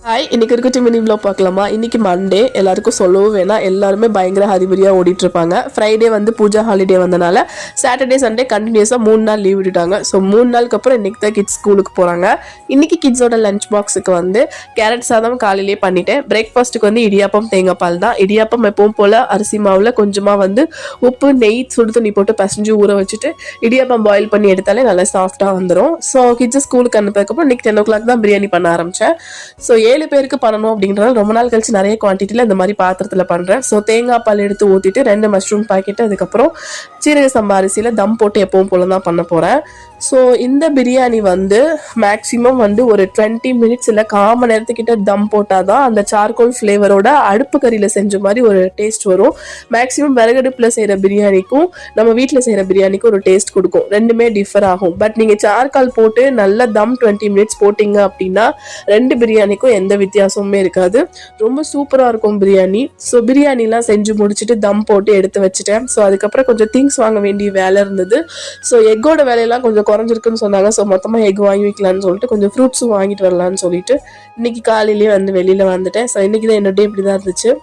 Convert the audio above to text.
Hi, இன்னைக்கு இருக்க mini vlog பார்க்கலாமா? இன்னைக்கு மண்டே, எல்லாருக்கும் சொல்லவும் வேணாம், எல்லாருமே பயங்கர ஹரிபரியாக ஓடிட்டு இருப்பாங்க. ஃப்ரைடே வந்து பூஜா ஹாலிடே வந்தனால சாட்டர்டே சண்டே கண்டினியூஸாக 3 நாள் லீவ் விட்டுட்டாங்க. ஸோ 3 நாளுக்கு அப்புறம் இன்னைக்கு தான் கிட்ஸ் ஸ்கூலுக்கு போகிறாங்க. இன்னைக்கு கிட்ஸோட லஞ்ச் பாக்ஸுக்கு வந்து கேரட் சாதம் காலையிலேயே பண்ணிட்டேன். பிரேக்ஃபாஸ்ட்டுக்கு வந்து இடியாப்பம் தேங்காய் பால் தான். இடியாப்பம் எப்பவும் போல் அரிசி மாவில் கொஞ்சமாக வந்து உப்பு நெய் சுடு தண்ணி போட்டு பசஞ்சு ஊற வச்சுட்டு இடியாப்பம் பாயில் பண்ணி எடுத்தாலே நல்லா சாஃப்டாக வந்துடும். ஸோ கிட்ஸ் ஸ்கூலுக்கு அனுப்பதுக்கப்புறம் இன்னைக்கு 10 o'clock தான் பிரியாணி பண்ண ஆரம்பித்தேன். ஸோ 7 பேருக்கு பண்ணணும் அப்படின்றதால ரொம்ப நாள் கழிச்சு நிறைய குவான்டிட்டியில் இந்த மாதிரி பாத்திரத்தில் பண்ணுறேன். ஸோ தேங்காய் பால் எடுத்து ஊற்றிட்டு 2 மஷ்ரூம் பாக்கெட்டு, அதுக்கப்புறம் சீரக சம்பா அரிசியில் தம் போட்டு எப்பவும் போல தான் பண்ண போகிறேன். ஸோ இந்த பிரியாணி வந்து மேக்ஸிமம் வந்து ஒரு 20 minutes இல்லை 1/4 மணி நேரத்துக்கிட்ட தம் போட்டால் தான் அந்த சார்கோல் ஃப்ளேவரோட அடுப்பு கறியில் செஞ்ச மாதிரி ஒரு டேஸ்ட் வரும். மேக்ஸிமம் விறகடுப்பில் செய்கிற பிரியாணிக்கும் நம்ம வீட்டில் செய்கிற பிரியாணிக்கும் ஒரு டேஸ்ட் கொடுக்கும். ரெண்டுமே டிஃபர் ஆகும். பட் நீங்கள் சார்கால் போட்டு நல்லா தம் 20 minutes போட்டிங்க அப்படின்னா 2 பிரியாணிக்கும் எந்த வித்தியாசமுமே இருக்காது. ரொம்ப சூப்பராக இருக்கும் பிரியாணி. ஸோ பிரியாணிலாம் செஞ்சு முடிச்சுட்டு தம் போட்டு எடுத்து வச்சுட்டேன். ஸோ அதுக்கப்புறம் கொஞ்சம் திங்ஸ் வாங்க வேண்டிய வேலை இருந்தது. ஸோ எக்கோட வேலையெல்லாம் கொஞ்சம் குறைஞ்சிருக்குன்னு சொன்னாங்க. ஸோ மொத்தமாக எக் வாங்கி வைக்கலான்னு சொல்லிட்டு கொஞ்சம் ஃப்ரூட்ஸும் வாங்கிட்டு வரலான்னு சொல்லிட்டு இன்னைக்கு காலையிலேயே வந்து வெளியில் வந்துட்டேன். ஸோ இன்னைக்கு தான் என்னோட டே இப்படி தான் இருந்துச்சு.